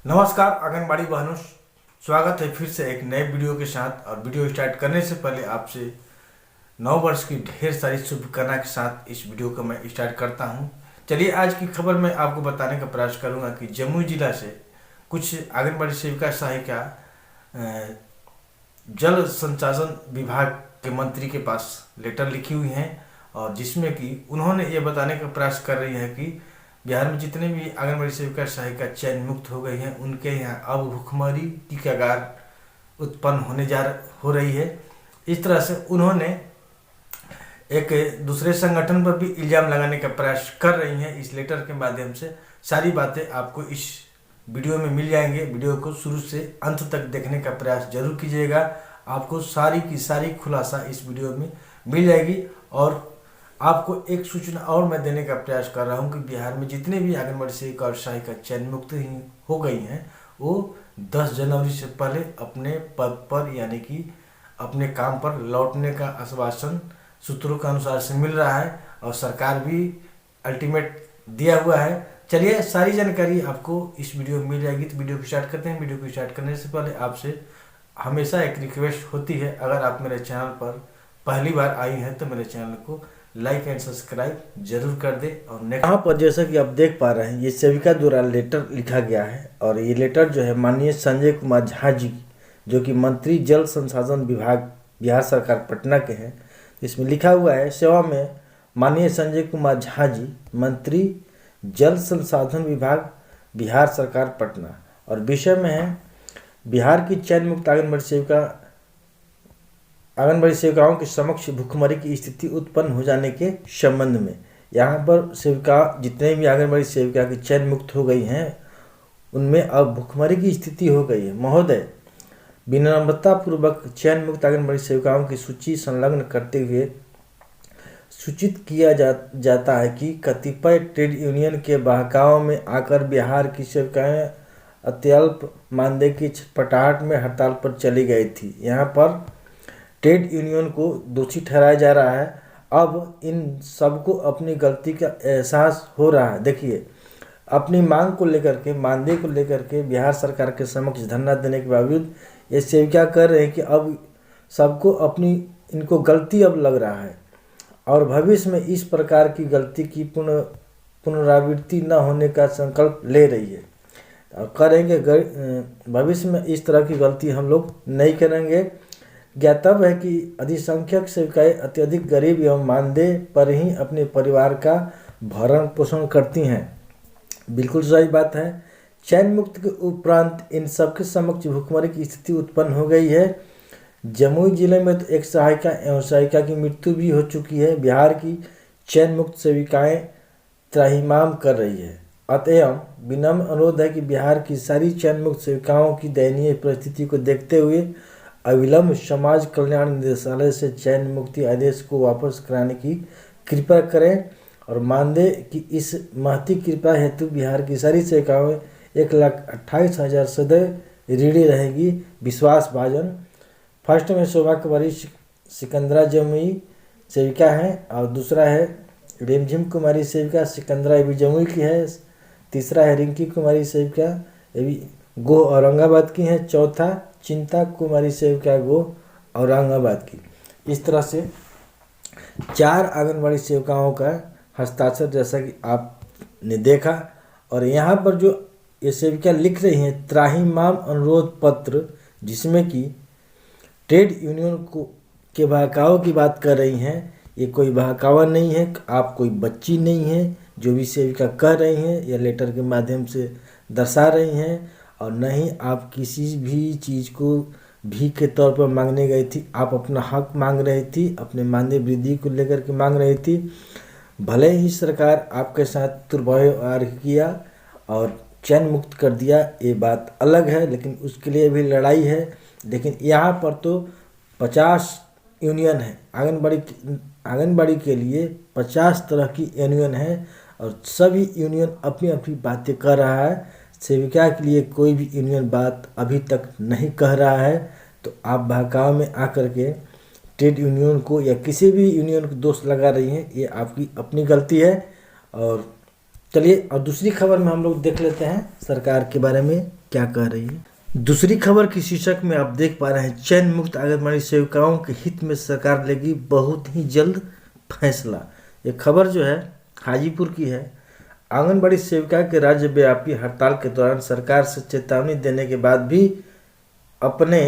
नमस्कार आंगनबाड़ी बहनों, स्वागत है फिर से एक नए वीडियो के साथ। और वीडियो स्टार्ट करने से पहले आपसे नव वर्ष की ढेर सारी शुभकामना के साथ इस वीडियो को मैं स्टार्ट करता हूं। चलिए आज की खबर में आपको बताने का प्रयास करूंगा कि जमुई जिला से कुछ आंगनबाड़ी सेविका सहायिका जल संसाधन विभाग के मंत्री के पास लेटर लिखी हुई हैं, और जिसमें कि उन्होंने ये बताने का प्रयास कर रही है कि बिहार में जितने भी आंगनबाड़ी सेविका सहायिका चयन मुक्त हो गई हैं उनके यहाँ अब भुखमरी टीकागार उत्पन्न हो रही है। इस तरह से उन्होंने एक दूसरे संगठन पर भी इल्जाम लगाने का प्रयास कर रही हैं। इस लेटर के माध्यम से सारी बातें आपको इस वीडियो में मिल जाएंगे। वीडियो को शुरू से अंत तक देखने का प्रयास जरूर कीजिएगा, आपको सारी की सारी खुलासा इस वीडियो में मिल जाएगी। और आपको एक सूचना और मैं देने का प्रयास कर रहा हूं कि बिहार में जितने भी आंगनबाड़ी सेविका और सहायिका चयन मुक्त हो गई हैं वो 10 जनवरी से पहले अपने पद पर यानी कि अपने काम पर लौटने का आश्वासन सूत्रों के अनुसार से मिल रहा है, और सरकार भी अल्टीमेट दिया हुआ है। चलिए सारी जानकारी आपको इस वीडियो में मिल जाएगी। तो वीडियो को स्टार्ट करते हैं। वीडियो को स्टार्ट करने से पहले आपसे हमेशा एक रिक्वेस्ट होती है, अगर आप मेरे चैनल पर पहली बार आई हैं तो मेरे चैनल को लाइक एंड सब्सक्राइब जरूर कर दे। और यहाँ पर जैसा कि आप देख पा रहे हैं ये सेविका द्वारा लेटर लिखा गया है, और ये लेटर जो है माननीय संजय कुमार झा जी जो कि मंत्री जल संसाधन विभाग बिहार सरकार पटना के हैं। इसमें लिखा हुआ है, सेवा में माननीय संजय कुमार झा जी मंत्री जल संसाधन विभाग बिहार सरकार पटना। और विषय में है बिहार की चयन मुक्त आंगनबाड़ी सेविकाओं के समक्ष भुखमरी की स्थिति उत्पन्न हो जाने के संबंध में। यहाँ पर सेविका जितने भी आंगनबाड़ी सेविका की चयन मुक्त हो गई हैं उनमें अब भुखमरी की स्थिति हो गई है। महोदय, विनम्रता पूर्वक चयन मुक्त आंगनबाड़ी सेविकाओं की सूची संलग्न करते हुए सूचित किया जाता है कि कतिपय ट्रेड यूनियन के बहकाव में आकर बिहार की सेविकाएं अत्यल्प मानदेय की छटपटाहट में हड़ताल पर चली गई थी। यहाँ पर ट्रेड यूनियन को दोषी ठहराया जा रहा है। अब इन सबको अपनी गलती का एहसास हो रहा है। देखिए, अपनी मांग को लेकर के, मानदेय को लेकर के बिहार सरकार के समक्ष धरना देने के बावजूद ये सेविका कर रहे हैं कि अब सबको अपनी इनको गलती अब लग रहा है, और भविष्य में इस प्रकार की गलती की पुनरावृत्ति न होने का संकल्प ले रही है। और करेंगे, भविष्य में इस तरह की गलती हम लोग नहीं करेंगे। ज्ञातव्य है कि अधिसंख्यक सेविकाएं अत्यधिक गरीब एवं मानदेय पर ही अपने परिवार का भरण पोषण करती हैं। बिल्कुल सही बात है। चयन मुक्त के उपरांत इन सबके समक्ष भुखमरी की स्थिति उत्पन्न हो गई है। जमुई जिले में तो एक सहायिका एवं सहायिका की मृत्यु भी हो चुकी है। बिहार की चयन मुक्त सेविकाएं त्राहिमाम कर रही है। अतएव विनम्र अनुरोध है कि बिहार की सारी चयन मुक्त सेविकाओं की दयनीय परिस्थिति को देखते हुए अविलंब समाज कल्याण निदेशालय से चयन मुक्ति आदेश को वापस कराने की कृपा करें, और मानदेय की इस महती कृपा हेतु बिहार की सारी सेविकाएं 1,28,000 सदैव ऋणी रहेगी। विश्वास भाजन। फर्स्ट में शोभा कुमारी सिकंदरा जमुई सेविका है, और दूसरा है रेमझिम कुमारी सेविका सिकंदरा ये भी जमुई की है। तीसरा है रिंकी कुमारी सेविका ये भी गो औरंगाबाद की है। चौथा चिंता कुमारी सेविका गो औरंगाबाद की। इस तरह से 4 आंगनबाड़ी सेविकाओं का हस्ताक्षर जैसा कि आपने देखा। और यहाँ पर जो ये सेविका लिख रही हैं त्राहिमाम अनुरोध पत्र, जिसमें कि ट्रेड यूनियन को के बहकावे की बात कर रही हैं। ये कोई बहकावा नहीं है, आप कोई बच्ची नहीं है जो भी सेविका कह रही हैं या लेटर के माध्यम से दर्शा रही हैं, और न ही आप किसी भी चीज़ को भीख के तौर पर मांगने गई थी। आप अपना हक मांग रही थी, अपने मानदेय वृद्धि को लेकर के मांग रही थी। भले ही सरकार आपके साथ दुर्व्यवहार किया और चयन मुक्त कर दिया, ये बात अलग है, लेकिन उसके लिए भी लड़ाई है। लेकिन यहाँ पर तो 50 यूनियन है आंगनबाड़ी के लिए 50 तरह की यूनियन है, और सभी यूनियन अपनी अपनी बातें कर रहा है। सेविका के लिए कोई भी यूनियन बात अभी तक नहीं कह रहा है। तो आप बहकाव में आकर के ट्रेड यूनियन को या किसी भी यूनियन को दोष लगा रही हैं, ये आपकी अपनी गलती है। और चलिए और दूसरी खबर में हम लोग देख लेते हैं सरकार के बारे में क्या कह रही है। दूसरी खबर की शीर्षक में आप देख पा रहे हैं, चयन मुक्त आंगनबाड़ी सेविकाओं के हित में सरकार लेगी बहुत ही जल्द फैसला। ये खबर जो है हाजीपुर की है। आंगनबाड़ी सेविका के राज्यव्यापी हड़ताल के दौरान सरकार से चेतावनी देने के बाद भी अपने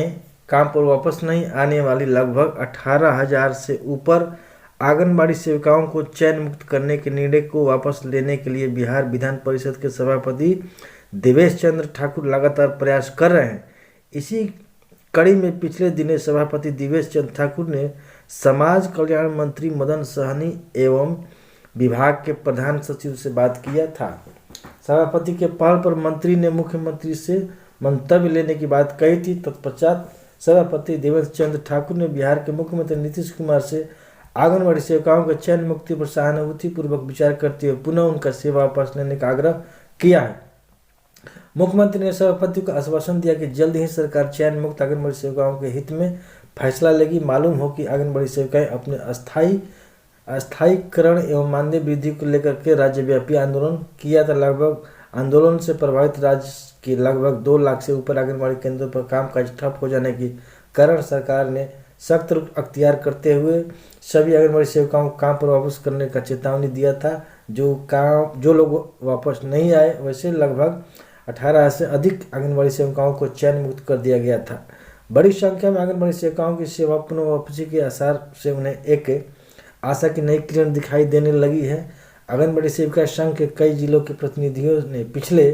काम पर वापस नहीं आने वाली लगभग 18,000 से ऊपर आंगनबाड़ी सेविकाओं को चयन मुक्त करने के निर्णय को वापस लेने के लिए बिहार विधान परिषद के सभापति देवेश चंद्र ठाकुर लगातार प्रयास कर रहे हैं। इसी कड़ी में पिछले दिनों सभापति देवेश चंद्र ठाकुर ने समाज कल्याण मंत्री मदन सहनी एवं विभाग के प्रधान सचिव से बात किया था। सभापति के पहल पर मंत्री ने मुख्यमंत्री से मंतव्य लेने की बात कही थी। तत्पश्चात सभापति देवेश चंद्र ठाकुर ने बिहार के मुख्यमंत्री नीतीश कुमार से आंगनबाड़ी सेविकाओं के चयन मुक्ति पर सहानुभूतिपूर्वक विचार करते हुए पुनः उनका सेवा वापस लेने का आग्रह किया है। मुख्यमंत्री ने सभापति को आश्वासन दिया कि जल्द ही सरकार चयन मुक्त आंगनबाड़ी सेविकाओं के हित में फैसला लेगी। मालूम हो कि आंगनबाड़ी सेविकाएं अपने अस्थायीकरण एवं मानदेय वृद्धि को लेकर के राज्यव्यापी आंदोलन किया था। लगभग आंदोलन से प्रभावित राज्य के लगभग 2 लाख से ऊपर आंगनबाड़ी केंद्रों पर कामकाज ठप हो जाने के कारण सरकार ने सख्त रुख अख्तियार करते हुए सभी आंगनबाड़ी सेविकाओं को काम पर वापस करने का चेतावनी दिया था। जो लोग वापस नहीं आए वैसे लगभग 18 से अधिक आंगनबाड़ी सेविकाओं को चयन मुक्त कर दिया गया था। बड़ी संख्या में आंगनबाड़ी सेविकाओं की सेवा पुनः वापसी के आसार से उन्हें एक आशा की नई किरण दिखाई देने लगी है। आंगनबाड़ी सेविका संघ के कई जिलों के प्रतिनिधियों ने पिछले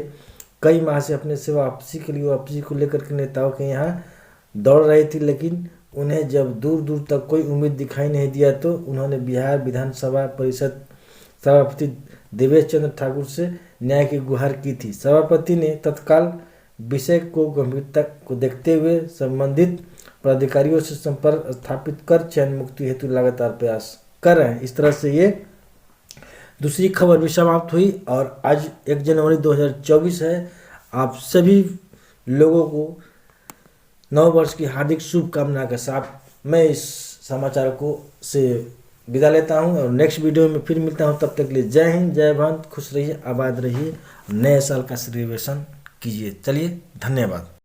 कई माह से अपने सेवा वापसी को लेकर के नेताओं के यहाँ दौड़ रही थी, लेकिन उन्हें जब दूर दूर तक कोई उम्मीद दिखाई नहीं दिया तो उन्होंने बिहार विधानसभा परिषद सभापति देवेश चंद्र ठाकुर से न्याय की गुहार की थी। सभापति ने तत्काल विषय को गंभीरता को देखते हुए संबंधित पदाधिकारियों से संपर्क स्थापित कर चयन मुक्ति हेतु लगातार प्रयास कर रहे हैं। इस तरह से ये दूसरी खबर भी समाप्त हुई और आज 1 जनवरी 2024 है। आप सभी लोगों को नव वर्ष की हार्दिक शुभकामना के साथ मैं इस समाचार को से विदा लेता हूं और नेक्स्ट वीडियो में फिर मिलता हूं। तब तक के लिए जय हिंद, जय भारत, खुश रहिए, आबाद रहिए, नए साल का सेलिब्रेशन कीजिए। चलिए, धन्यवाद।